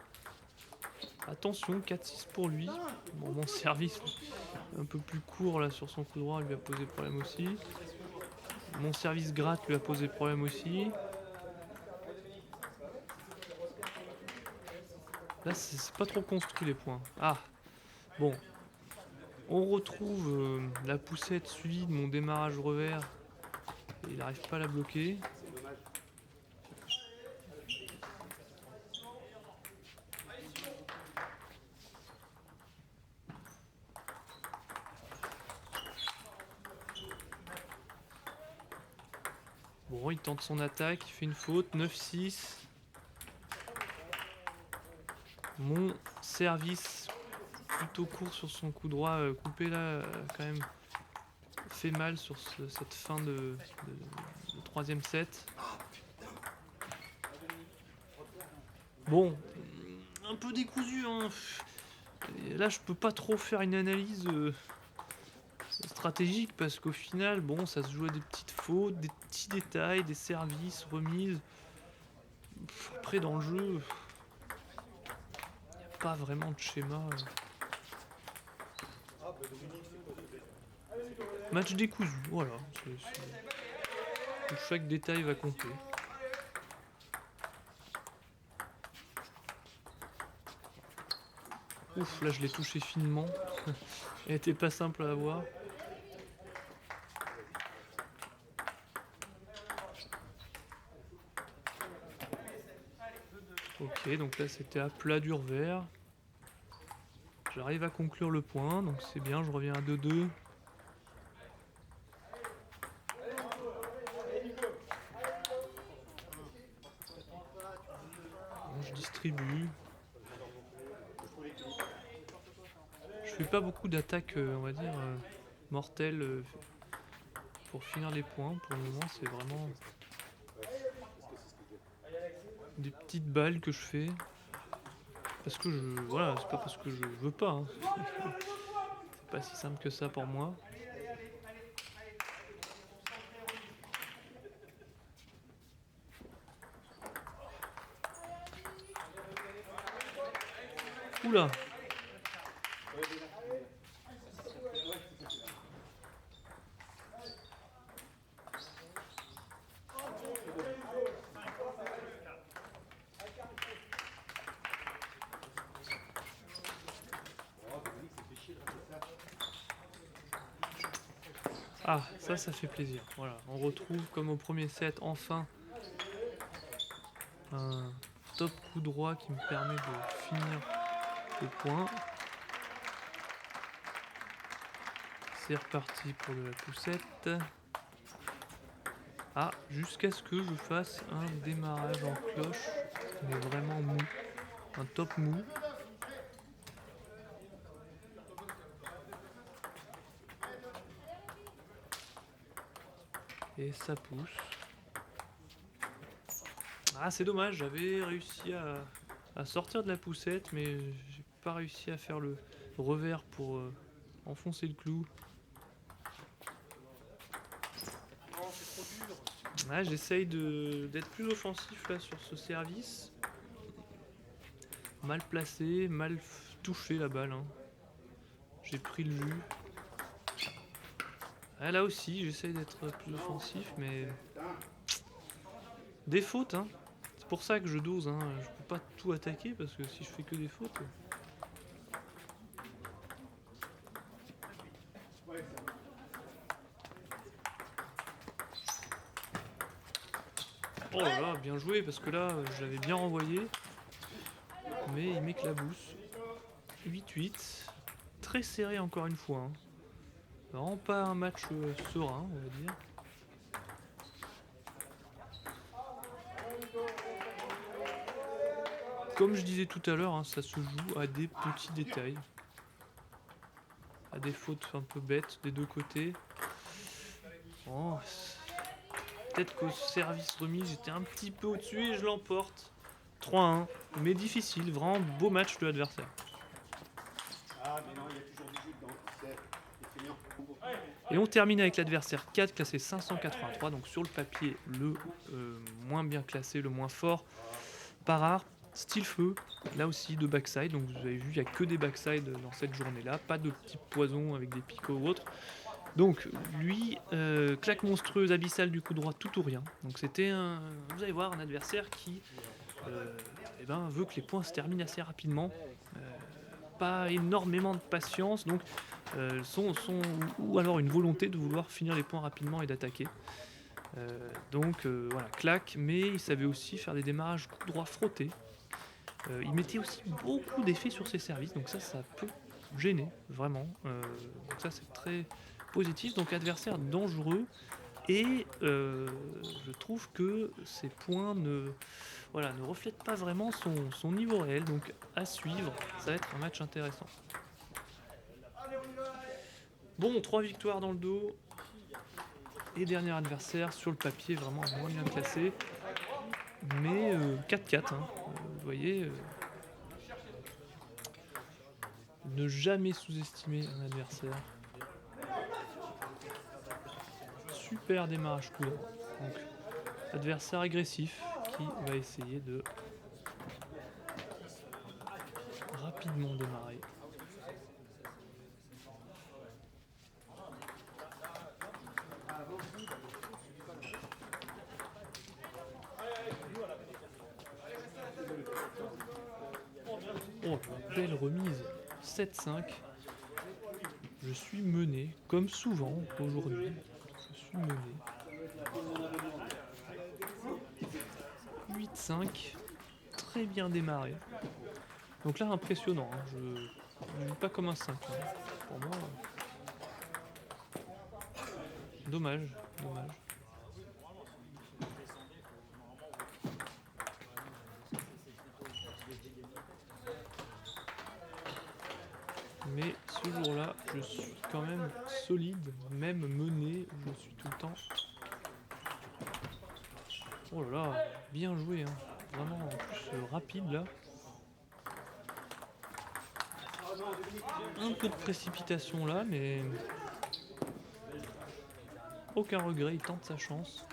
Attention, 4-6 pour lui. Bon, mon service un peu plus court là sur son coup droit lui a posé problème aussi. Mon service gratte lui a posé problème aussi. Là, c'est pas trop construit les points. Ah, bon. On retrouve la poussette suivie de mon démarrage revers. Et il n'arrive pas à la bloquer. Bon, il tente son attaque, il fait une faute. 9-6. Mon service plutôt court sur son coup droit coupé là, quand même fait mal sur cette fin de troisième set. Bon, un peu décousu. Hein. Et là, je peux pas trop faire une analyse stratégique parce qu'au final, bon, ça se joue à des petites fautes, des petits détails, des services, remises. Après, dans le jeu, il n'y a pas vraiment de schéma. Match décousu, voilà. Où chaque détail va compter. Ouf, là je l'ai touché finement. Elle était pas simple à avoir. Ok, donc là c'était à plat du revers. J'arrive à conclure le point, donc c'est bien, je reviens à 2-2. Bon, je distribue. Je fais pas beaucoup d'attaques, on va dire, mortelles pour finir les points. Pour le moment, c'est vraiment des petites balles que je fais. Parce que voilà, c'est pas parce que je veux pas. Hein. C'est pas si simple que ça pour moi. Oula! Ah, ça fait plaisir. Voilà, on retrouve comme au premier set, enfin, un top coup droit qui me permet de finir le point. C'est reparti pour de la poussette. Ah, jusqu'à ce que je fasse un démarrage en cloche, mais vraiment mou. Un top mou. Et ça pousse. Ah, c'est dommage, j'avais réussi à sortir de la poussette, mais j'ai pas réussi à faire le revers pour enfoncer le clou. Ah, j'essaye d'être plus offensif là sur ce service. Mal placé, mal touché la balle. Hein. J'ai pris le jus. Ah, là aussi, j'essaye d'être plus offensif, mais des fautes. Hein. C'est pour ça que je dose. Hein. Je peux pas tout attaquer parce que si je fais que des fautes. Oh là là, bien joué parce que là, je l'avais bien renvoyé. Mais il m'éclabousse. 8-8. Très serré encore une fois. Hein. Vraiment pas un match serein, on va dire. Comme je disais tout à l'heure, hein, ça se joue à des petits détails. À des fautes un peu bêtes des deux côtés. Oh, peut-être qu'au service remis, j'étais un petit peu au-dessus et je l'emporte. 3-1, mais difficile, vraiment beau match de l'adversaire. Ah, mais non, il y a toujours du jus dedans, c'est feignant. Et on termine avec l'adversaire 4, classé 583, donc sur le papier, le moins bien classé, le moins fort. Pas rare, style feu, là aussi de backside, donc vous avez vu, il n'y a que des backside dans cette journée-là, pas de petits poisons avec des picots ou autres. Donc lui, claque monstrueuse abyssale du coup droit, tout ou rien. Donc c'était un, vous allez voir, un adversaire qui veut que les points se terminent assez rapidement. Pas énormément de patience, donc ou alors une volonté de vouloir finir les points rapidement et d'attaquer. Voilà, claque, mais il savait aussi faire des démarrages coup droit frottés. Il mettait aussi beaucoup d'effets sur ses services, donc ça peut gêner, vraiment. Donc ça c'est très positif, donc adversaire dangereux, et je trouve que ses points ne reflètent pas vraiment son niveau réel, donc à suivre, ça va être un match intéressant. Bon, 3 victoires dans le dos, et dernier adversaire sur le papier vraiment moins bien classé, mais 4-4, hein. Vous voyez, ne jamais sous-estimer un adversaire. Super démarrage coup droit. Donc, adversaire agressif qui va essayer de rapidement démarrer. Oh, belle remise. 7-5. Je suis mené, comme souvent aujourd'hui. Je suis mené. 8-5. Très bien démarré. Donc là, impressionnant. Hein. Je ne joue pas comme un 5. Hein. Pour moi, dommage. Mais ce jour-là, je suis quand même solide, même mené, je suis tout le temps. Oh là là, bien joué, hein. Vraiment en plus rapide là. Un peu de précipitation là, mais aucun regret, il tente sa chance.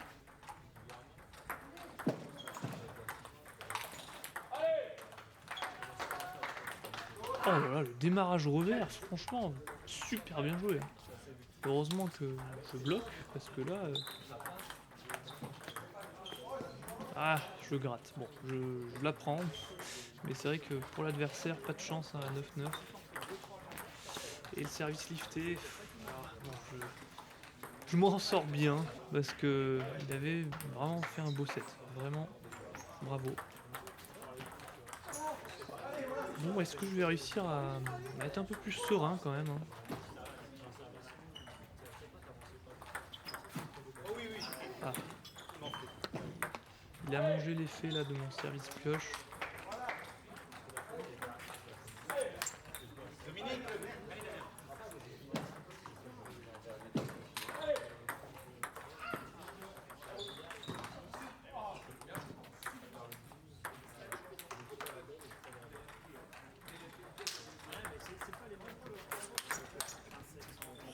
Oh là là, le démarrage revers, franchement, super bien joué. Heureusement que je bloque, parce que là... Ah, je le gratte. Bon, je la prends. Mais c'est vrai que pour l'adversaire, pas de chance hein, à 9-9. Et le service lifté... Je m'en sors bien parce que il avait vraiment fait un beau set. Vraiment, bravo. Bon, est-ce que je vais réussir à être un peu plus serein quand même, hein? Ah, il a mangé l'effet là de mon service pioche.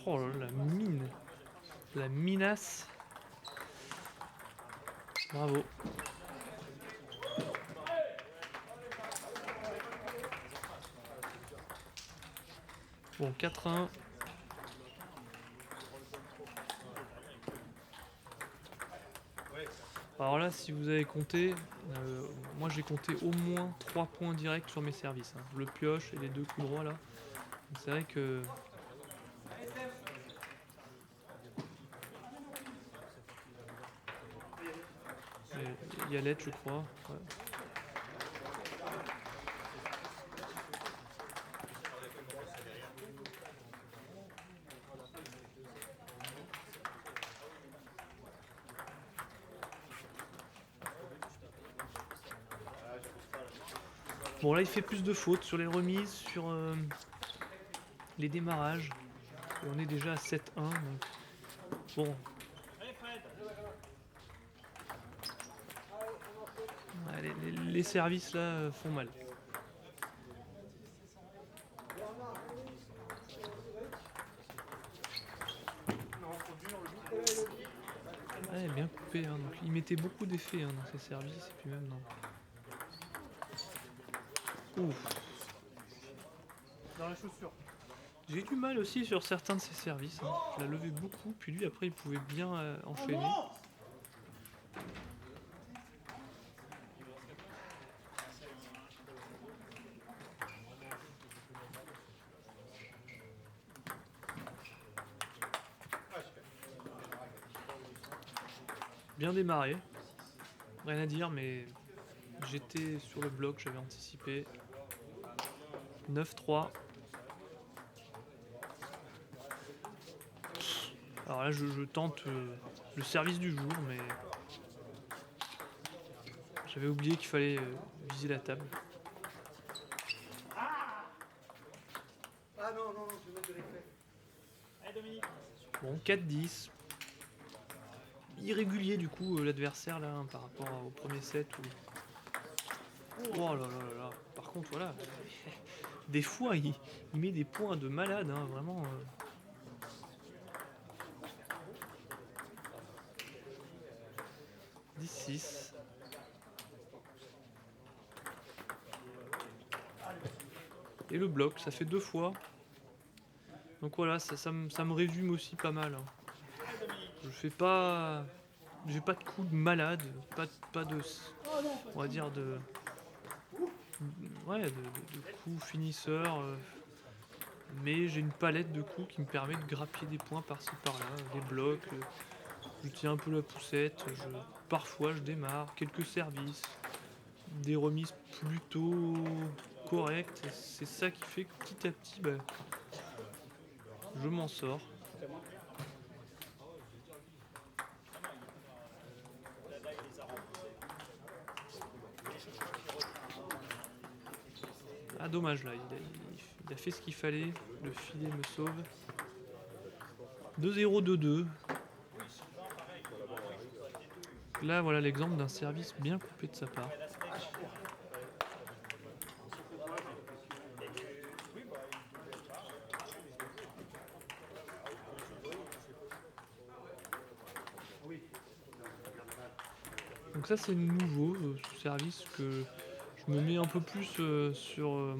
Oh là là, la mine, la minace. Bravo. Bon, 4-1. Alors là, si vous avez compté, moi j'ai compté au moins 3 points directs sur mes services, hein. Le pioche et les deux coups droits là. Donc c'est vrai que il y a l'aide, je crois. Ouais. Bon là, il fait plus de fautes sur les remises, sur les démarrages. Et on est déjà à 7-1. Donc bon, ouais, les services là font mal. Ouais, bien coupé, hein. Donc il mettait beaucoup d'effets, hein, dans ses services et puis même dans. Ouf. Dans la chaussure. J'ai eu du mal aussi sur certains de ses services, hein. Je la levais beaucoup, puis lui après il pouvait bien enchaîner. Bien démarré, rien à dire, mais j'étais sur le bloc, j'avais anticipé. 9-3. Alors là, je tente le service du jour, mais j'avais oublié qu'il fallait viser la table. Ah non, non, non, je vais mettre de l'effet. Allez Dominique. Bon, 4-10. Irrégulier du coup l'adversaire là, hein, par rapport au premier set où. Oh là là là là. Par contre voilà. Des fois il met des points de malade, hein, vraiment. 10-6. Et le bloc, ça fait 2 fois. Donc voilà, ça me résume aussi pas mal, hein. Je fais pas. J'ai pas de coups de malade, pas de. On va dire de. Ouais, de coups finisseurs. Mais j'ai une palette de coups qui me permet de grappiller des points par-ci par-là, des blocs. Je tiens un peu la poussette. Parfois je démarre, quelques services, des remises plutôt correctes. C'est ça qui fait que petit à petit, bah, je m'en sors. Ah dommage là, il a fait ce qu'il fallait, le filet me sauve. 2-0, 2-2. Là voilà l'exemple d'un service bien coupé de sa part. Donc ça c'est nouveau, ce service que je me mets un peu plus sur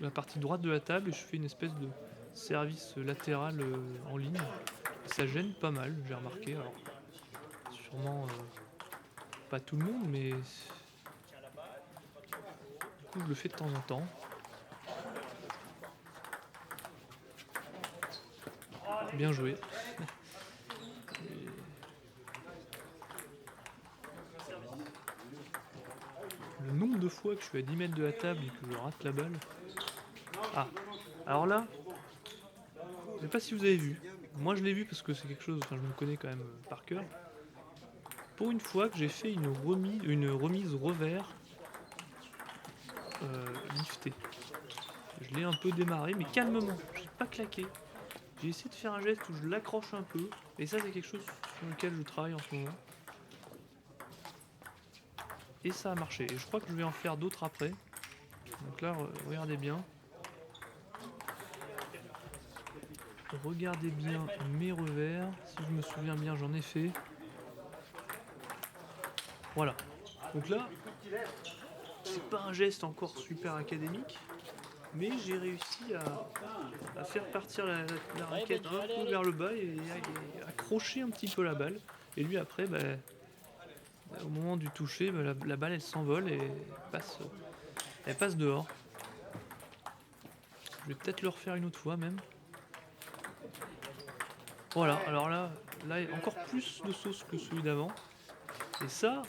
la partie droite de la table et je fais une espèce de service latéral en ligne. Et ça gêne pas mal, j'ai remarqué. Alors, sûrement pas tout le monde, mais du coup je le fais de temps en temps. Bien joué. nombre de fois que je suis à 10 mètres de la table et que je rate la balle. Ah, alors là, je sais pas si vous avez vu. Moi je l'ai vu parce que c'est quelque chose, enfin je me connais quand même par cœur. Pour une fois que j'ai fait une remise revers liftée. Je l'ai un peu démarré, mais calmement, j'ai pas claqué. J'ai essayé de faire un geste où je l'accroche un peu, et ça c'est quelque chose sur lequel je travaille en ce moment. Et ça a marché, et je crois que je vais en faire d'autres après. Donc là, regardez bien. Regardez bien mes revers, si je me souviens bien j'en ai fait. Voilà. Donc là, c'est pas un geste encore super académique, mais j'ai réussi à faire partir la raquette un peu vers le bas et accrocher un petit peu la balle. Et lui après, au moment du toucher, la balle elle s'envole et elle passe dehors. Je vais peut-être le refaire une autre fois même. Voilà, alors là encore plus de sauce que celui d'avant. Et ça,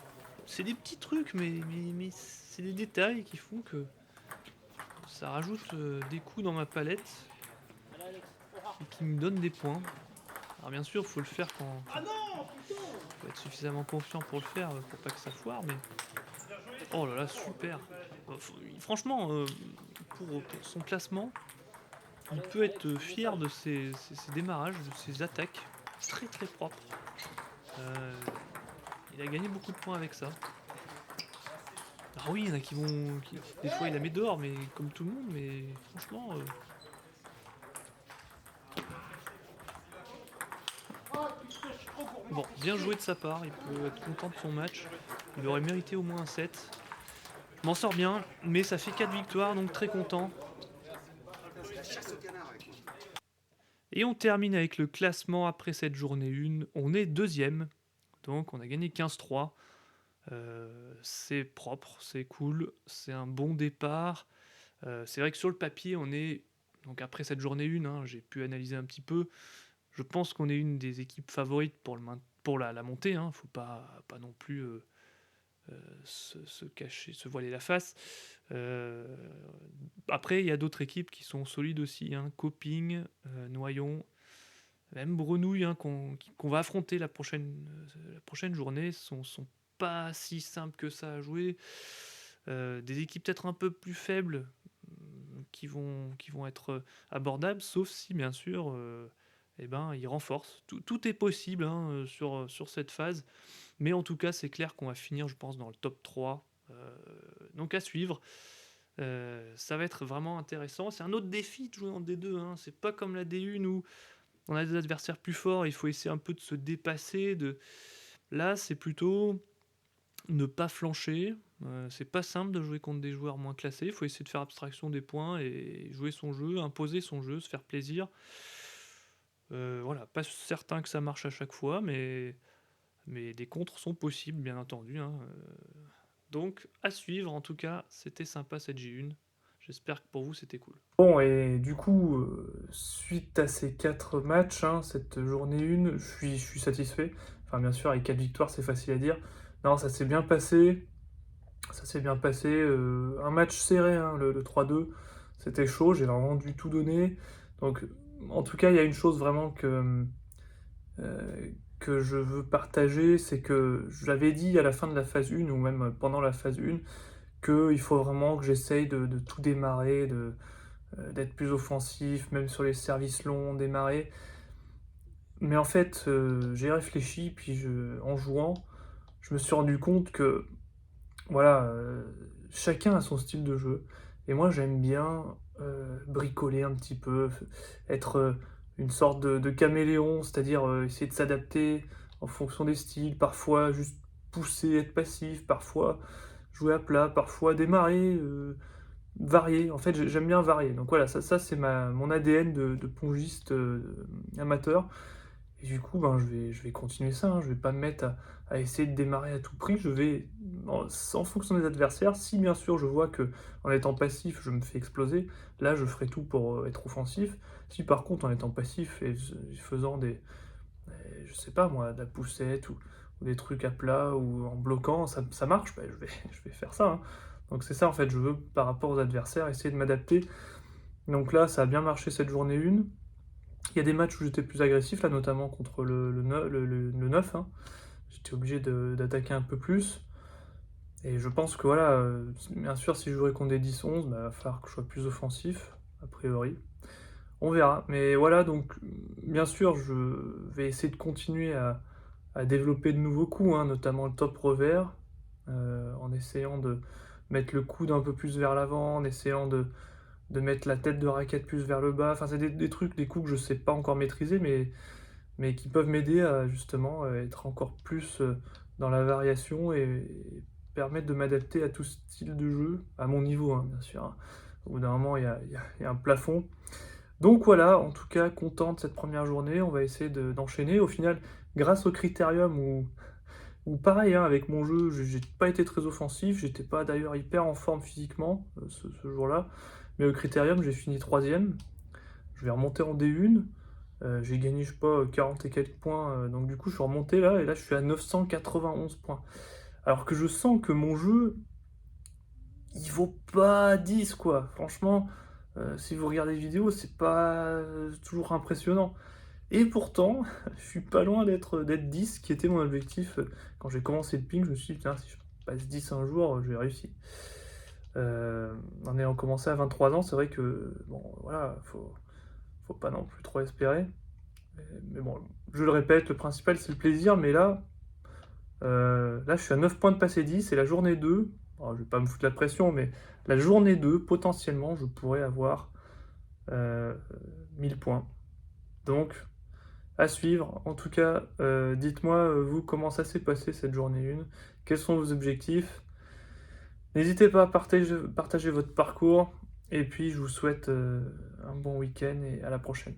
c'est des petits trucs, mais c'est des détails qui font que ça rajoute des coups dans ma palette et qui me donnent des points. Alors bien sûr, il faut le faire quand... faut être suffisamment confiant pour le faire, pour pas que ça foire, mais... Oh là là, super. Franchement, pour son classement, il peut être fier de ses démarrages, de ses attaques. Très très propres. Il a gagné beaucoup de points avec ça. Ah oui, il y en a qui vont... des fois il la met dehors, mais comme tout le monde, mais franchement... Bon, bien joué de sa part, il peut être content de son match. Il aurait mérité au moins un 7. Je m'en sors bien, mais ça fait 4 victoires, donc très content. Et on termine avec le classement après cette journée 1. On est deuxième, donc on a gagné 15-3. C'est propre, c'est cool, c'est un bon départ. C'est vrai que sur le papier, on est... Donc après cette journée 1, hein, j'ai pu analyser un petit peu. Je pense qu'on est une des équipes favorites pour la montée. Hein. Faut pas non plus se cacher, se voiler la face. Après, il y a d'autres équipes qui sont solides aussi. Hein. Coping, Noyon, même Brenouille, hein, qu'on va affronter la prochaine journée, sont pas si simples que ça à jouer. Des équipes peut-être un peu plus faibles qui vont être abordables, sauf si bien sûr ils renforcent. Tout est possible hein, sur cette phase, mais en tout cas c'est clair qu'on va finir je pense dans le top 3. Donc à suivre. Ça va être vraiment intéressant. C'est un autre défi de jouer en D2. Hein. C'est pas comme la D1 où on a des adversaires plus forts, il faut essayer un peu de se dépasser. Là, c'est plutôt ne pas flancher. C'est pas simple de jouer contre des joueurs moins classés. Il faut essayer de faire abstraction des points et jouer son jeu, imposer son jeu, se faire plaisir. Voilà, pas certain que ça marche à chaque fois, mais des contres sont possibles, bien entendu. Hein. Donc, à suivre. En tout cas, c'était sympa cette J1. J'espère que pour vous, c'était cool. Bon, et du coup, suite à ces 4 matchs, hein, cette journée 1, je suis satisfait. Enfin, bien sûr, avec 4 victoires, c'est facile à dire. Non, ça s'est bien passé. Ça s'est bien passé. Un match serré, hein, le 3-2. C'était chaud, j'ai vraiment dû tout donner. Donc, en tout cas, il y a une chose vraiment que je veux partager, c'est que j'avais dit à la fin de la phase 1, ou même pendant la phase 1, qu'il faut vraiment que j'essaye de tout démarrer, d'être plus offensif, même sur les services longs, démarrer. Mais en fait, j'ai réfléchi, puis en jouant, je me suis rendu compte que, voilà, chacun a son style de jeu. Et moi, j'aime bien bricoler un petit peu, être une sorte de caméléon, c'est-à-dire essayer de s'adapter en fonction des styles, parfois juste pousser, être passif, parfois jouer à plat, parfois démarrer, varier. En fait, j'aime bien varier. Donc voilà, ça c'est mon ADN de pongiste amateur. Et du coup, ben, je vais continuer ça. Hein. Je vais pas me mettre à essayer de démarrer à tout prix. Je vais, en fonction des adversaires, si bien sûr je vois que en étant passif, je me fais exploser, là je ferai tout pour être offensif. Si par contre, en étant passif et faisant je sais pas moi, de la poussette ou des trucs à plat ou en bloquant, ça marche, ben, je vais faire ça. Hein. Donc c'est ça en fait, je veux par rapport aux adversaires essayer de m'adapter. Donc là, ça a bien marché cette journée 1. Il y a des matchs où j'étais plus agressif, là notamment contre le 9, hein. J'étais obligé d'attaquer un peu plus. Et je pense que voilà, bien sûr, si je jouerais contre des 10-11, bah, il va falloir que je sois plus offensif, a priori. On verra. Mais voilà, donc bien sûr, je vais essayer de continuer à développer de nouveaux coups, hein, notamment le top revers, en essayant de mettre le coude un peu plus vers l'avant, en essayant de mettre la tête de raquette plus vers le bas. Enfin, c'est des trucs, des coups que je sais pas encore maîtriser, mais qui peuvent m'aider à justement être encore plus dans la variation et permettre de m'adapter à tout style de jeu, à mon niveau, hein, bien sûr, hein. Au bout d'un moment, il y a un plafond. Donc voilà, en tout cas, content de cette première journée. On va essayer d'enchaîner. Au final, grâce au Critérium, où pareil, hein, avec mon jeu, j'ai pas été très offensif. J'étais pas d'ailleurs hyper en forme physiquement ce jour-là. Mais au Critérium, j'ai fini 3e. Je vais remonter en D1. J'ai gagné, je sais pas, 40 et quelques points. Donc du coup, je suis remonté là. Et là, je suis à 991 points. Alors que je sens que mon jeu, il vaut pas 10, quoi. Franchement, si vous regardez les vidéos, c'est pas toujours impressionnant. Et pourtant, je suis pas loin d'être 10, qui était mon objectif. Quand j'ai commencé le ping, je me suis dit, putain, si je passe 10 un jour, j'ai réussi. En ayant commencé à 23 ans, c'est vrai que, bon, voilà, faut pas non plus trop espérer. Mais bon, je le répète, le principal, c'est le plaisir, mais là, je suis à 9 points de passer 10, et la journée 2, alors, je vais pas me foutre la pression, mais la journée 2, potentiellement, je pourrais avoir 1000 points. Donc, à suivre. En tout cas, dites-moi, vous, comment ça s'est passé cette journée 1? Quels sont vos objectifs? N'hésitez pas à partager votre parcours. Et puis, je vous souhaite un bon week-end et à la prochaine.